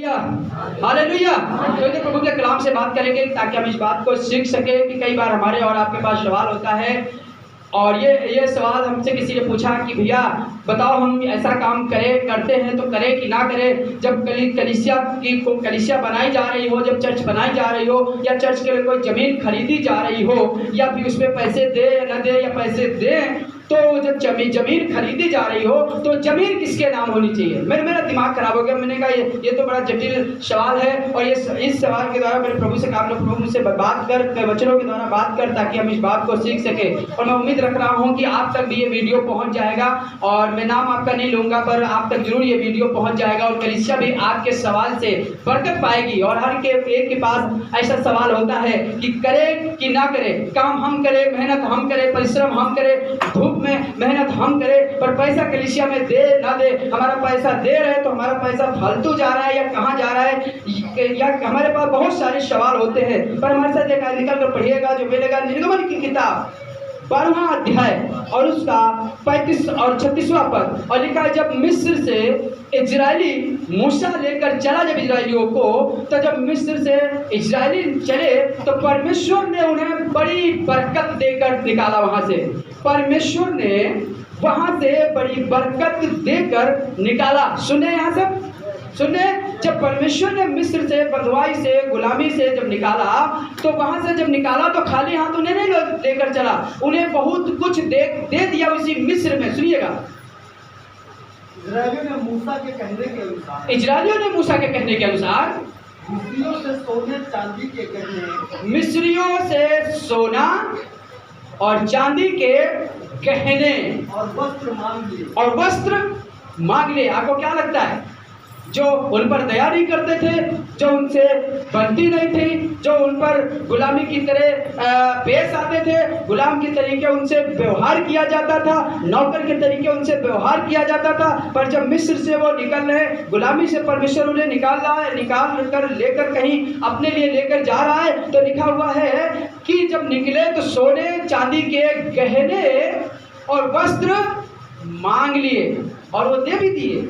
Hallelujah. तो इधर प्रभु के कलाम से बात करेंगे ताकि हम इस बात को सीख सके कि कई बार हमारे और आपके पास सवाल होता है, और ये सवाल हमसे किसी ने पूछा कि भैया बताओ हम ऐसा काम करते हैं तो करें कि ना करें। जब कलीसिया बनाई जा रही हो, जब चर्च बनाई जा रही हो, या चर्च के लिए कोई ज़मीन खरीदी जा रही हो, या फिर उसमें पैसे दे या न दे, या पैसे दें, तो जब ज़मीन खरीदी जा रही हो तो ज़मीन किसके नाम होनी चाहिए। मेरा दिमाग खराब हो गया। मैंने कहा ये तो बड़ा जटिल सवाल है, और इस सवाल के द्वारा मेरे प्रभु से काम लो, प्रभु मुझसे बात कर, वचनों के द्वारा बात कर, ताकि हम इस बात को सीख सके। और मैं उम्मीद रख रहा हूँ कि आप तक भी ये वीडियो पहुँच जाएगा, और मैं नाम आपका नहीं लूँगा, पर आप तक जरूर ये वीडियो पहुँच जाएगा, और कलीसिया भी आपके सवाल से बरकत पाएगी। और हर एक के पास ऐसा सवाल होता है कि करें कि ना करें, काम हम करें, मेहनत हम करें, परिश्रम हम करें, धूप में मेहनत हम करें, पर पैसा कलीसिया में दे ना दे। हमारा पैसा दे रहे तो हमारा पैसा फालतू जा रहा है या कहाँ जा रहा है, या हमारे पास बहुत सारे सवाल होते हैं। पर हमारे साथ एक निकल कर पढ़िएगा जो मिलेगा निर्गमन की किताब 12वां अध्याय और उसका 35 और 36वां पद, और लिखा है जब मिस्र से इजरायली मूसा लेकर चला जब इजरायलियों को, तो जब मिस्र से इजरायली चले तो परमेश्वर ने उन्हें बड़ी बरकत देकर निकाला। वहां से परमेश्वर ने वहां से बड़ी बरकत देकर निकाला। सुने यहाँ से सुने, जब परमेश्वर ने मिस्र से, बंधुआई से, गुलामी से जब निकाला, तो वहां से जब निकाला तो खाली हाथ उन्हें नहीं लेकर चला, उन्हें बहुत कुछ दे दिया उसी मिस्र में। सुनिएगा, इजरायलियों ने मूसा के कहने के अनुसार मिस्रियों से सोने चांदी के गहने, मिस्रियों से सोना और चांदी के गहने और वस्त्र मांग लिए। आपको क्या लगता है, जो उन पर दया नहीं करते थे, जो उनसे बनती नहीं थी, जो उन पर गुलामी की तरह पेश आते थे, गुलाम के तरीके उनसे व्यवहार किया जाता था, नौकर के तरीके उनसे व्यवहार किया जाता था, पर जब मिस्र से वो निकल रहे, गुलामी से परमेश्वर उन्हें निकाल रहा है, निकाल कर लेकर कहीं अपने लिए लेकर जा रहा है, तो लिखा हुआ है कि जब निकले तो सोने चांदी के गहने और वस्त्र मांग लिए, और वो दे भी दिए।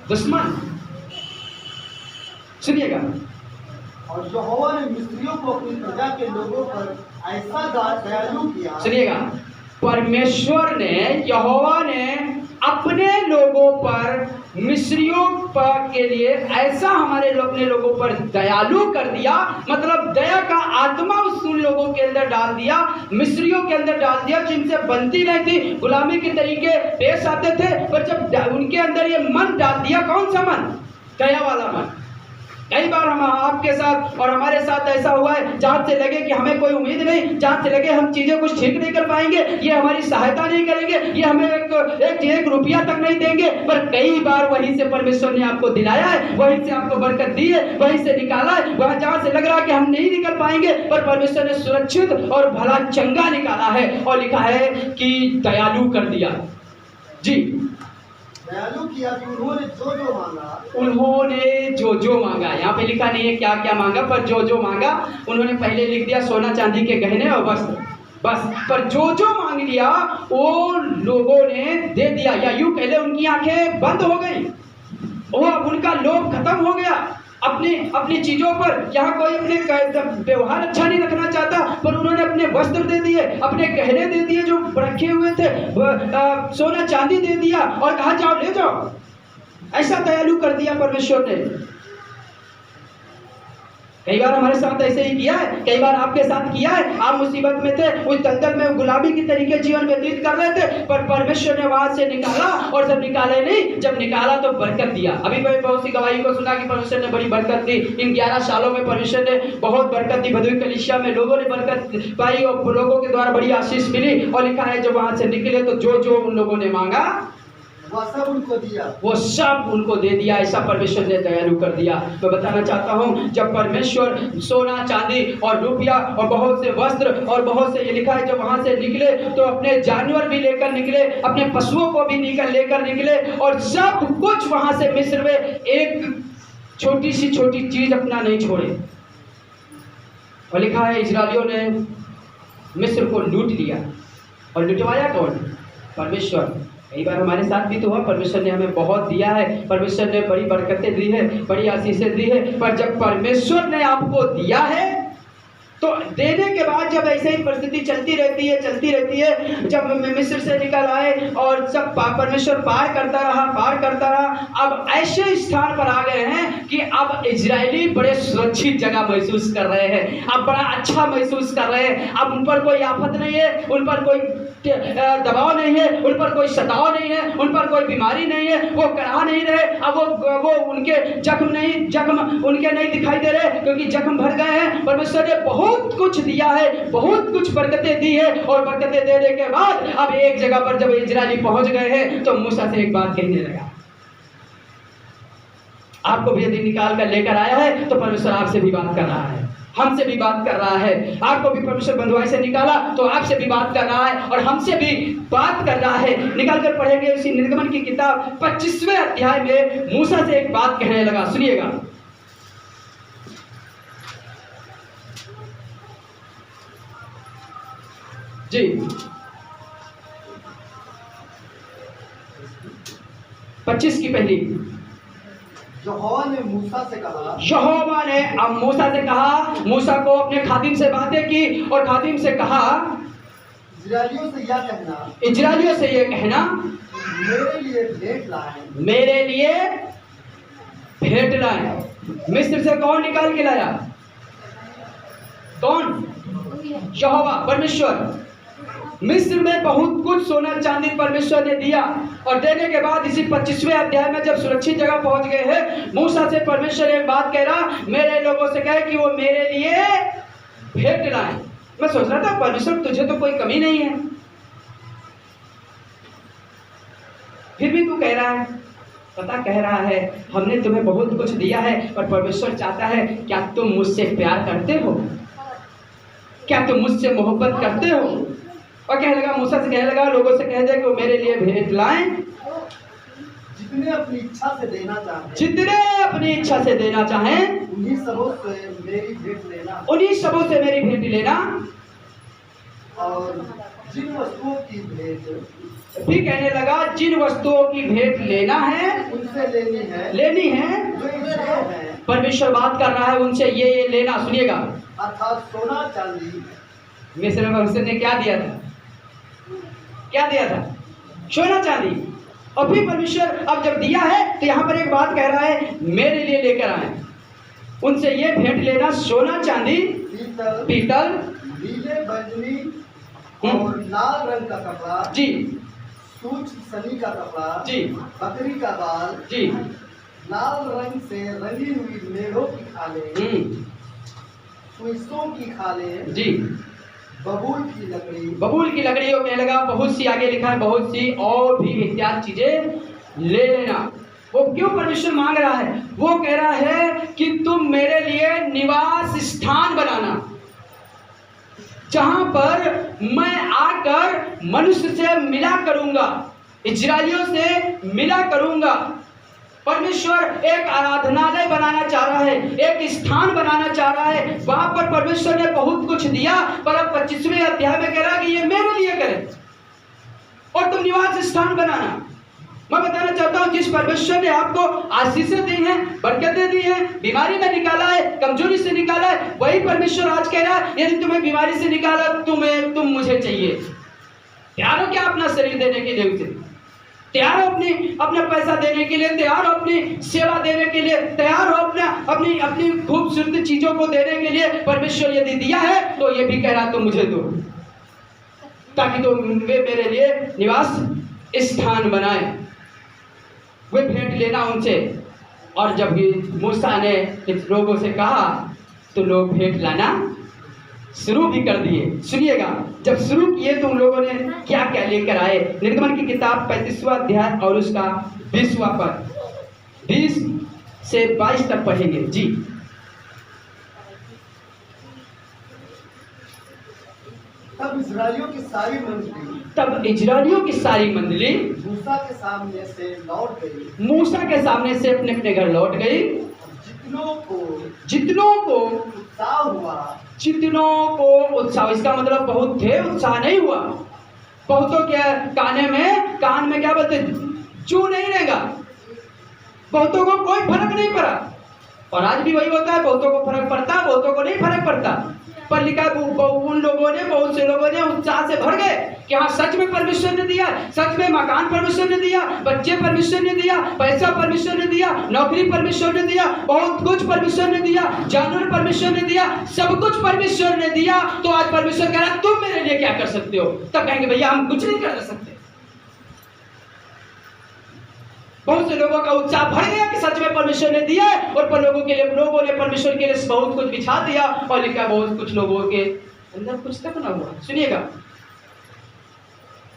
दुश्मन, सुनिएगा, और यहोवा ने मिस्रियों को अपनी प्रजा के लोगों पर ऐसा दयालु किया। सुनिएगा, परमेश्वर ने, यहोवा ने अपने लोगों पर, मिस्रियों के लिए ऐसा अपने लोगों पर दयालु कर दिया। मतलब दया का आत्मा उन लोगों के अंदर डाल दिया, मिस्रियों के अंदर डाल दिया, जिनसे बनती नहीं थी, गुलामी के तरीके पेश आते थे, पर जब उनके अंदर ये मन डाल दिया, कौन सा मन, दया वाला मन। कई बार हम आपके साथ और हमारे साथ ऐसा हुआ है, जहाँ से लगे कि हमें कोई उम्मीद नहीं, जहाँ से लगे हम चीजें कुछ ठीक नहीं कर पाएंगे, ये हमारी सहायता नहीं करेंगे, ये हमें एक रुपया तक नहीं देंगे, पर कई बार वहीं से परमेश्वर ने आपको दिलाया है, वहीं से आपको बरकत दी है, वहीं से निकाला है। वहाँ जहाँ से लग रहा है कि हम नहीं निकल पाएंगे, पर परमेश्वर ने सुरक्षित और भला चंगा निकाला है, और लिखा है कि दयालु कर दिया। जी, दयालु किया कि उन्होंने जो मांगा। यहाँ पे लिखा नहीं है क्या क्या मांगा, पर जो मांगा उन्होंने पहले लिख दिया, सोना चांदी के गहने और वस्त्र, बस। पर जो मांग लिया वो लोगों ने दे दिया, या यूं कह ले उनकी आंखें बंद हो गई, वो अब उनका लोभ खत्म हो गया अपनी चीजों पर। यहाँ कोई अपने व्यवहार अच्छा नहीं रखना चाहता, पर उन्होंने अपने वस्त्र दे दिए, अपने गहने दे दिए जो रखे हुए थे, सोना चांदी दे दिया, और कहा जाओ ले जाओ। ऐसा दयालु कर दिया परमेश्वर ने। कई बार हमारे साथ ऐसे ही किया है, कई बार आपके साथ किया है। आप मुसीबत में थे, उस दलदल में गुलामी की तरीके जीवन व्यतीत कर रहे थे, पर परमेश्वर ने वहां से निकाला, और जब निकाले नहीं, जब निकाला तो बरकत दिया। अभी मैं बहुत सी गवाही को सुना कि परमेश्वर ने बड़ी बरकत दी। इन 11 सालों में परमेश्वर ने बहुत बरकत दी, भदोही कलीसिया में लोगों ने बरकत पाई, और लोगों के द्वारा बड़ी आशीष मिली। और लिखा है जब वहां से निकले तो जो उन लोगों ने मांगा वो सब उनको दिया, वो सब उनको दे दिया। ऐसा परमेश्वर ने दयालु कर दिया। मैं बताना चाहता हूँ, जब परमेश्वर सोना चांदी और रुपया और बहुत से वस्त्र और बहुत से, ये लिखा है जब वहां से निकले तो अपने जानवर भी लेकर निकले, अपने पशुओं को भी लेकर निकले, और सब कुछ वहां से मिस्र में एक छोटी चीज अपना नहीं छोड़े। और लिखा है इजरायलियों ने मिस्र को लूट लिया, और लुटवाया कौन, परमेश्वर। कई बार हमारे साथ भी तो हुआ, परमेश्वर ने हमें बहुत दिया है, परमेश्वर ने बड़ी बरकतें दी है, बड़ी आशीषें दी है, पर जब परमेश्वर ने आपको दिया है तो देने के बाद जब ऐसे ही परिस्थिति चलती रहती है, जब मिस्र से निकल आए और सब परमेश्वर पार करता रहा, अब ऐसे स्थान पर आ गए हैं कि अब इजरायली बड़े सुरक्षित जगह महसूस कर रहे हैं, अब बड़ा अच्छा महसूस कर रहे हैं, अब उन पर कोई आफत नहीं है, उन पर कोई दबाव नहीं है, उन पर कोई सताव नहीं है, उन पर कोई बीमारी नहीं है, वो करा नहीं रहे, अब वो उनके जख्म उनके नहीं दिखाई दे रहे, क्योंकि जख्म भर गए हैं। परमेश्वर ने बहुत कुछ दिया है, बहुत कुछ बरकतें दी है, और बरकतें देने के बाद अब एक जगह पर जब इजरायली पहुंच गए हैं तो मूसा से एक बात कहने लगा, आपको भी यदि निकाल कर लेकर आया है तो परमेश्वर आपसे भी बात कर रहा है, हमसे भी बात कर रहा है। आपको भी परमेश्वर बंधुआई से निकाला तो आपसे भी बात कर रहा है और हमसे भी बात कर रहा है। निकाल कर पढ़ेंगे उसी निर्गमन की किताब 25वें अध्याय में मूसा से एक बात कहने लगा, सुनिएगा। जी 25 की पहली। यहोवा ने मूसा से कहा, यहोवा ने अब मूसा से कहा, मूसा को अपने खादिम से बातें की और खादिम से कहा, इजरायलियों से यह कहना, इजरायलियों से यह कहना, मेरे लिए भेंट लाएं, मेरे लिए भेंट लाएं। मिस्र से कौन निकाल के लाया? कौन? यहोवा, परमेश्वर। मिस्र में बहुत कुछ सोना चांदी परमेश्वर ने दिया, और देने के बाद इसी 25वें अध्याय में जब सुरक्षित जगह पहुंच गए हैं, मूसा से परमेश्वर एक बात कह रहा, मेरे लोगों से कहे कि वो मेरे लिए भेंट लाएं। मैं सोच रहा था परमेश्वर तुझे तो कोई कमी नहीं है, फिर भी तू कह रहा है, पता कह रहा है हमने तुम्हें बहुत कुछ दिया है, पर परमेश्वर चाहता है क्या तुम मुझसे प्यार करते हो, क्या तुम मुझसे मोहब्बत करते हो? और कहने लगा, मूसा से कहने लगा, लोगों से कह दे कि वो मेरे लिए भेंट लाएं, जितने अपनी इच्छा से देना चाहें, जितने अपनी इच्छा से देना चाहें, उन्हीं सबों से मेरी भेंट लेना, उन्हीं सबों से मेरी भेंट लेना। और जिन वस्तुओं की भेंट, भी कहने लगा, जिन वस्तुओं की भेंट लेना है, उनसे लेनी है, वे ये हैं, परमेश्वर बात कर रहा है उनसे, ये लेना। सुनिएगा, अर्थात सोना चांदी। मिस्र में परमेश्वर ने क्या दिया था? क्या दिया था? सोना चांदी। और फिर परमेश्वर अब जब दिया है तो यहाँ पर एक बात कह रहा है, मेरे लिए लेकर आए, उनसे ये भेंट लेना, सोना चांदी, पीतल, नीले बैंगनी और लाल रंग का कपड़ा, जी, सूक्ष्म सनी का कपड़ा, जी, बकरी का बाल, जी, लाल रंग से रंगी हुई मेढ़ों की खालें, सुइसों की खालें, जी, बबूल की लकड़ी, बबूल की लकड़ियों में लगा, बहुत सी, आगे लिखा है बहुत सी और भी इत्यादि चीजें ले लेना। वो क्यों परमेश्वर मांग रहा है? वो कह रहा है कि तुम मेरे लिए निवास स्थान बनाना, जहां पर मैं आकर मनुष्य से मिला करूंगा, इजरायलियों से मिला करूंगा। परमेश्वर एक आराधनालय बनाना चाह रहा है, एक स्थान बनाना चाह रहा है। वहां पर परमेश्वर ने बहुत कुछ दिया, पर अब 25वें अध्याय में कह रहा है कि ये मेरे लिए करें और तुम निवास स्थान बनाना। मैं बताना चाहता हूं, जिस परमेश्वर ने आपको आशीषें दी हैं, बरकतें दी हैं, बीमारी में निकाला है, कमजोरी से निकाला है, वही परमेश्वर आज कह रहा है, यदि तुम्हें बीमारी से निकाला, तुम मुझे चाहिए। तैयार हो क्या अपना शरीर देने के लिए? उसे तैयार हो अपना पैसा देने के लिए, तैयार हो अपनी सेवा देने के लिए, तैयार हो अपनी खूबसूरत चीजों को देने के लिए। परमेश्वर यदि दिया है तो ये भी कह रहा तुम मुझे दो, ताकि तुम वे मेरे लिए निवास स्थान बनाए। वे भेंट लेना उनसे। और जब मूसा ने लोगों से कहा तो लोग भेंट लाना शुरू भी कर दिए। सुनिएगा, जब शुरू किए तो उन लोगों ने क्या क्या लेकर आए। निर्गमन की किताब 35वां अध्याय और उसका 20वां पद, 20 से 22 तक पढ़ेंगे। जी, तब इजरायलियों की सारी मंडली मूसा के सामने से लौट गई। मूसा के सामने से अपने अपने घर लौट गई। जितनों को उत्साह हुआ, जितनों को उत्साह, इसका मतलब बहुत थे, उत्साह नहीं हुआ। बहुतों के काने में कान में क्या बोलते जू नहीं रहेगा। बहुतों को कोई फर्क नहीं पड़ा, और आज भी वही होता है, बहुतों को फर्क पड़ता, बहुतों को नहीं फर्क पड़ता। पर लिखा उन लोगों ने, बहुत से लोगों ने उत्साह से भर गए कि हाँ सच में परमेश्वर ने दिया, सच में मकान परमेश्वर ने दिया, बच्चे परमेश्वर ने दिया, पैसा परमेश्वर ने दिया, नौकरी परमेश्वर ने दिया, बहुत कुछ परमेश्वर ने दिया, जानवर परमेश्वर ने दिया, सब कुछ परमेश्वर ने दिया। तो आज परमेश्वर कह रहा है तुम मेरे लिए क्या कर सकते हो? तब कहेंगे भैया हम कुछ नहीं कर सकते। बहुत से लोगों का उत्साह बढ़ गया कि सच में परमेश्वर ने दिया है, और पर लोगों ने परमेश्वर के लिए बहुत कुछ बिछा दिया, और लिखा बहुत कुछ लोगों के अंदर कुछ तक ना हुआ। सुनिएगा,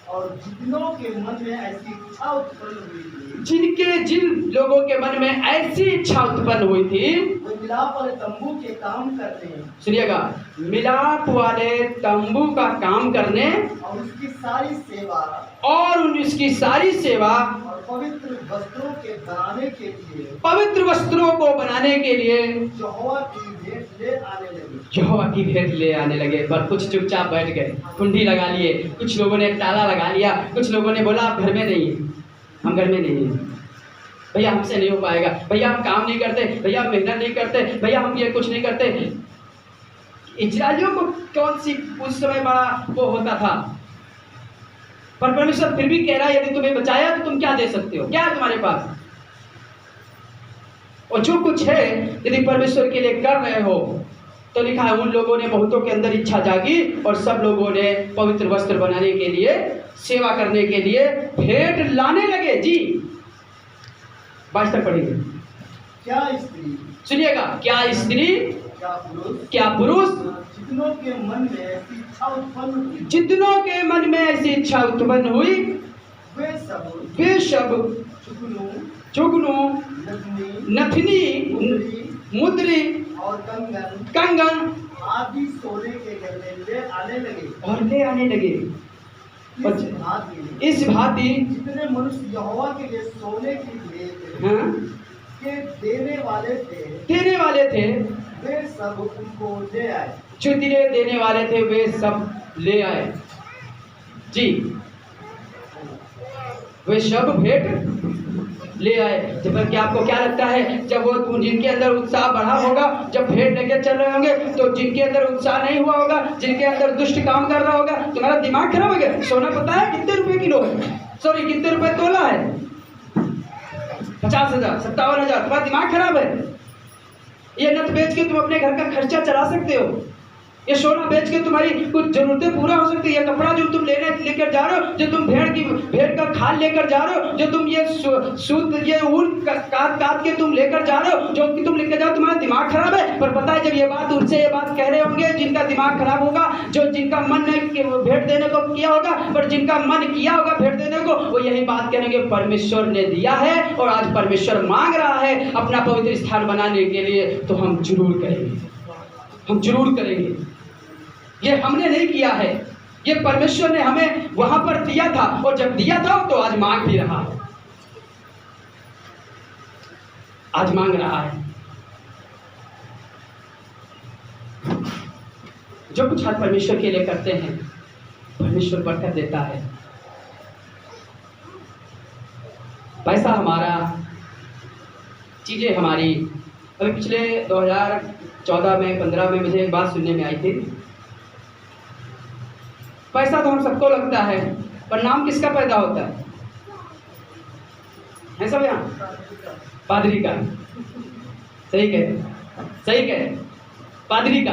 और जितनों के मन में ऐसी इच्छा उत्पन्न हुई थी, जिन लोगों के मन में ऐसी इच्छा उत्पन्न हुई थी, वो मिलाप वाले तंबू के काम करते हैं। सुनिएगा, मिलाप वाले तंबू का काम करने और उसकी सारी सेवा उसकी सारी सेवा और पवित्र वस्त्रों के बनाने के लिए, पवित्र वस्त्रों को बनाने के लिए यहोवा की भेंट ले आने लगे। यहोवा की भेंट ले आने लगे। पर कुछ चुपचाप बैठ गए, कुंडी लगा लिए, कुछ लोगों ने ताला लगा लिया, कुछ लोगों ने बोला आप घर में नहीं है, हम घर में नहीं है, भैया हमसे नहीं हो पाएगा, भैया हम काम नहीं करते, भैया हम मेहनत नहीं करते, भैया हम ये कुछ नहीं करते। इजराइलियों को कौन सी उस समय बड़ा वो होता था, पर परमेश्वर फिर भी कह रहा है यदि तुम्हें बचाया तो तुम क्या दे सकते हो, क्या है तुम्हारे पास? और जो कुछ है यदि परमेश्वर के लिए कर रहे हो तो लिखा है उन लोगों ने, बहुतों के अंदर इच्छा जागी और सब लोगों ने पवित्र वस्त्र बनाने के लिए, सेवा करने के लिए भेंट लाने लगे। जी 22 तक पढ़ेंगे। क्या स्त्री, सुनिएगा, क्या स्त्री, क्या पुरुष, जितनों के मन में ऐसी इच्छा उत्पन्न हुई, जितनों के मन में ऐसी इच्छा उत्पन्न हुई, वे सब जुगनू, नथनी, मुद्री और कंगन आदि सोने के गहने ले आने लगे। इस भांति जितने मनुष्य यहोवा के लिए सोने की भेंट के देने वाले थे वे सब उनको ले आए। जो देने वाले थे वे सब ले आए। जी, वे सब भेंट ले आए। जब क्या आपको क्या लगता है, जब वो जिनके अंदर उत्साह बढ़ा होगा, जब भेंट लेके चल रहे होंगे, तो जिनके अंदर उत्साह नहीं हुआ होगा, जिनके अंदर दुष्ट काम कर रहा होगा, तुम्हारा दिमाग खराब हो गया। सोना पता है कितने रुपए किलो है, सॉरी कितने रुपए तोला है? 50,000, 57,000। तुम्हारा दिमाग खराब है। ये नट बेच के तुम अपने घर का खर्चा चला सकते हो, ये सोना बेच के तुम्हारी कुछ जरूरतें पूरा हो सकती है। ये कपड़ा जो तुम लेकर जा रहे हो, जो तुम भेड़ का खाल लेकर जा रहे हो, जो तुम ये सूत ये ऊन काट के तुम लेकर जा रहे हो, जो कि तुम लेकर जाओ, तुम्हारा दिमाग खराब है। पर पता है जब ये बात उनसे ये बात कह रहे होंगे जिनका दिमाग खराब होगा, जो जिनका मन ने भेंट देने को किया होगा, पर जिनका मन किया होगा भेंट देने को, वो यही बात कहेंगे परमेश्वर ने दिया है और आज परमेश्वर मांग रहा है अपना पवित्र स्थान बनाने के लिए, तो हम जरूर करेंगे, हम जरूर करेंगे। ये हमने नहीं किया है, ये परमेश्वर ने हमें वहां पर दिया था, और जब दिया था तो आज मांग भी रहा है, आज मांग रहा है। जो कुछ आज परमेश्वर के लिए करते हैं, परमेश्वर बरकत देता है। पैसा हमारा, चीजें हमारी। अभी पिछले 2014 में 15 में मुझे एक बात सुनने में आई थी, पैसा तो हम सबको लगता है, पर नाम किसका पैदा होता है सब यहाँ? पादरी का। सही कहे पादरी का।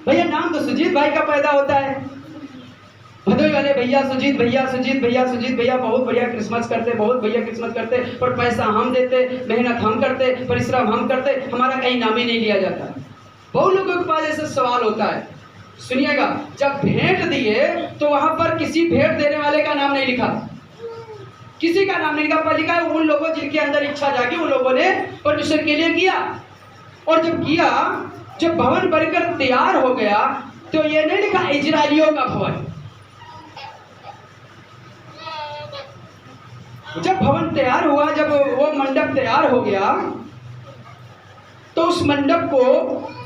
भैया नाम तो सुजीत भाई का पैदा होता है, भदोई वाले भैया सुजीत भैया बहुत बढ़िया क्रिसमस करते, बहुत बढ़िया क्रिसमस करते, पर पैसा हम देते, मेहनत हम करते, परिश्रम हम करते, हमारा कहीं नाम ही नहीं लिया जाता। बहुत लोगों के पास ऐसा सवाल होता है। सुनिएगा, जब भेंट दिए तो वहां पर किसी भेंट देने वाले का नाम नहीं लिखा, किसी का नाम नहीं लिखा, पर लिखा है उन लोगों जिनके अंदर इच्छा जागी, उन लोगों ने परमेश्वर के लिए किया। और जब किया, जब भवन बनकर तैयार हो गया, तो ये नहीं लिखा इजराइलियों का भवन। जब भवन तैयार हुआ, जब वो मंडप तैयार हो गया, तो उस मंडप को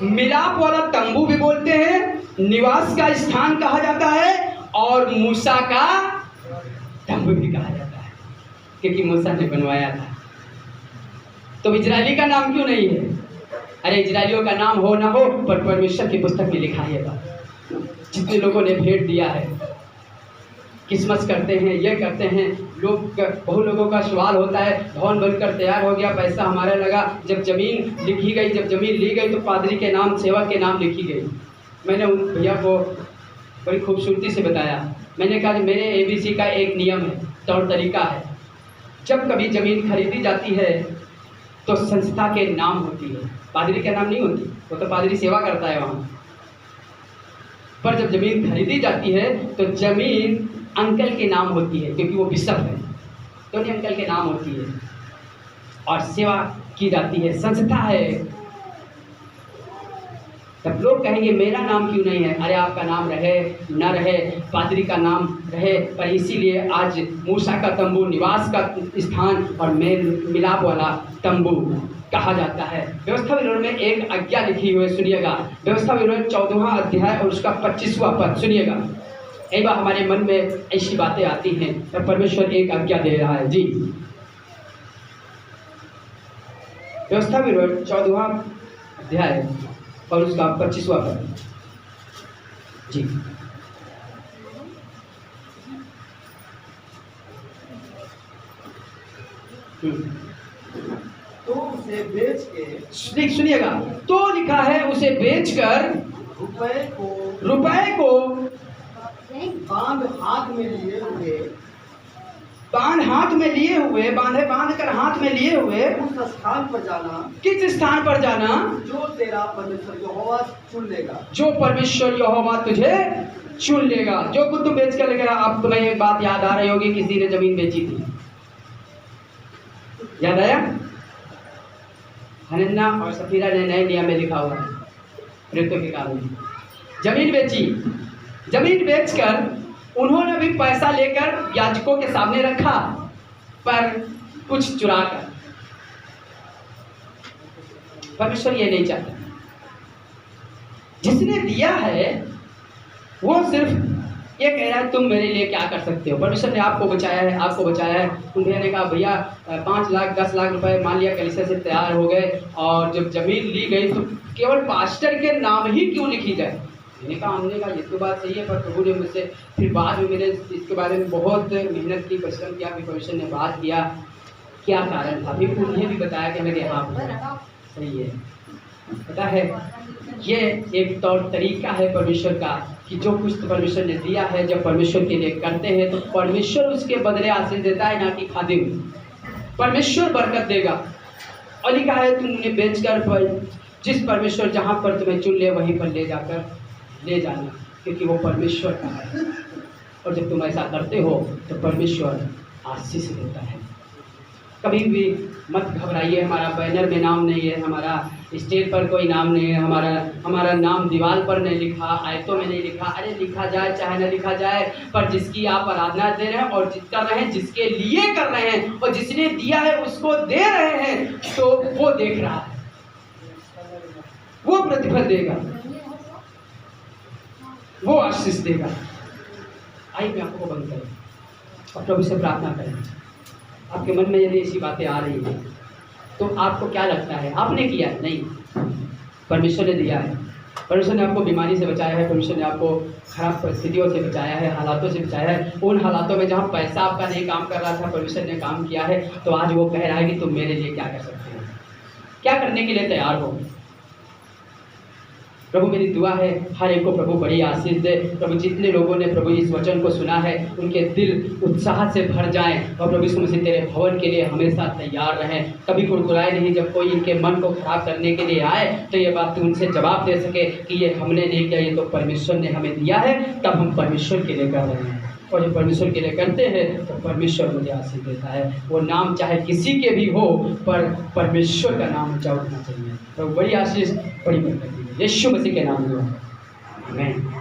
मिलाप वाला तंबू भी बोलते हैं, निवास का स्थान कहा जाता है, और मूसा का तंबू भी कहा जाता है। क्योंकि मूसा ने बनवाया था। तो इजरायली का नाम क्यों नहीं है? अरे इजरायलियों का नाम हो ना हो, पर परमेश्वर की पुस्तक में लिखा है बात। जितने लोगों ने भेंट दिया है, क्रिसमस करते हैं, ये करते हैं लोग, बहुत लोगों का सवाल होता है भवन बनकर तैयार हो गया, पैसा हमारा लगा, जब ज़मीन लिखी गई, जब ज़मीन ली गई तो पादरी के नाम, सेवक के नाम लिखी गई। मैंने उन भैया को बड़ी खूबसूरती से बताया, मैंने कहा मेरे ABC का एक नियम है, तौर तरीका है, जब कभी ज़मीन खरीदी जाती है तो संस्था के नाम होती है, पादरी के नाम नहीं होती, वो तो पादरी सेवा करता है वहाँ। पर जब ज़मीन खरीदी जाती है तो ज़मीन अंकल के नाम होती है, क्योंकि वो बिशप है, तो उन्हें अंकल के नाम होती है और सेवा की जाती है, संस्था है। तब लोग कहेंगे मेरा नाम क्यों नहीं है? अरे आपका नाम रहे न रहे, पादरी का नाम रहे, पर इसीलिए आज मूसा का तंबू निवास का स्थान और मेल मिलाप वाला तंबू कहा जाता है। व्यवस्था विवरण में एक आज्ञा लिखी हुई है, सुनिएगा। व्यवस्था विवरण 14वां अध्याय और उसका 25वां पद सुनिएगा। कई बार हमारे मन में ऐसी बातें आती हैं, पर परमेश्वर एक आज्ञा दे रहा है जी। व्यवस्था विवरण 14वां अध्याय और उसका 25वां पद जी। तो उसे बेच के, सुनिएगा, तो लिखा है उसे बेचकर रुपए को बांध हाथ में लिए हुए, बांध कर हाथ में लिए हुए उस स्थान पर जाना, किस स्थान पर जाना? जो तेरा परमेश्वर यहोवा चुन लेगा, जो परमेश्वर यहोवा तुझे चुन लेगा। जो कुछ तुम बेच कर लेगा। अब तुम्हें एक बात याद आ रही होगी, किसी ने जमीन बेची थी, याद आया? हनन्ना और सफीरा ने नए नियम में लिखा हुआ है, मृत्यु के कारण जमीन बेची। जमीन बेचकर उन्होंने भी पैसा लेकर याजकों के सामने रखा, पर कुछ चुरा कर। परमेश्वर ये नहीं चाहता। जिसने दिया है वो सिर्फ ये कह रहा है तुम मेरे लिए क्या कर सकते हो। परमेश्वर ने आपको बचाया है, आपको बचाया है। उन भैया ने कहा भैया 5 लाख 10 लाख रुपए मान लिया कलीसिया से तैयार हो गए, और जब जमीन ली गई तो केवल पास्टर के नाम ही क्यों लिखी जाए? मैंने कहा ये तो बात सही है, पर प्रभु ने मुझसे फिर बाद में मैंने इसके बारे में बहुत मेहनत की, परिश्रम किया, फिर परमेश्वर ने बात किया क्या कारण था, फिर उन्हें भी बताया कि लगे हाँ सही है। पता है ये एक तौर तरीका है परमेश्वर का कि जो कुछ तो परमेश्वर ने दिया है, जब परमेश्वर के लिए करते हैं तो परमेश्वर उसके बदले आशीष देता है, ना कि खादिम। परमेश्वर बरकत देगा। और लिखा है तुम उन्हें बेचकर जिस परमेश्वर जहाँ पर तुम्हें चुन ले वहीं पर ले जाना, क्योंकि वो परमेश्वर का है। और जब तुम ऐसा करते हो तो परमेश्वर आशीष देता है। कभी भी मत घबराइए, हमारा बैनर में नाम नहीं है, हमारा स्टेज पर कोई नाम नहीं है, हमारा नाम दीवार पर नहीं लिखा, आयतों में नहीं लिखा। अरे लिखा जाए चाहे न लिखा जाए, पर जिसकी आप आराधना दे रहे हैं और कर रहे हैं, जिसके लिए कर रहे हैं और जिसने दिया है उसको दे रहे हैं, तो वो देख रहा है, वो प्रतिफल देगा, वो आशीष देगा। आइए मैं आपको बंद करें और प्रभु से प्रार्थना करें। आपके मन में यदि ऐसी बातें आ रही हैं तो आपको क्या लगता है आपने किया है? नहीं, परमेश्वर ने दिया है। परमेश्वर ने आपको बीमारी से बचाया है, परमेश्वर ने आपको खराब परिस्थितियों से बचाया है, हालातों से बचाया है। उन हालातों में जहाँ पैसा आपका नहीं काम कर रहा था, परमेश्वर ने काम किया है। तो आज वो कह रहा है कि तुम मेरे लिए क्या कर सकते हो, क्या करने के लिए तैयार हो। प्रभु मेरी दुआ है हर एक को प्रभु बड़ी आशीष दे। प्रभु जितने लोगों ने प्रभु इस वचन को सुना है उनके दिल उत्साह से भर जाएं, और प्रभु यीशु मसीह तेरे भवन के लिए हमेशा तैयार रहें। कभी कुड़कुड़ाए नहीं। जब कोई इनके मन को खराब करने के लिए आए तो ये बात तू उनसे जवाब दे सके कि ये हमने नहीं किया, ये तो परमेश्वर ने हमें दिया है, तब हम परमेश्वर के लिए कर रहे हैं। और जब परमेश्वर के लिए करते हैं तो परमेश्वर मुझे आशीष देता है। वो नाम चाहे किसी के भी हो, पर परमेश्वर का नाम ऊंचा उठना चाहिए। तो बड़ी आशीष बड़ी बरकत दी। यीशु मसीह के नाम में आमीन।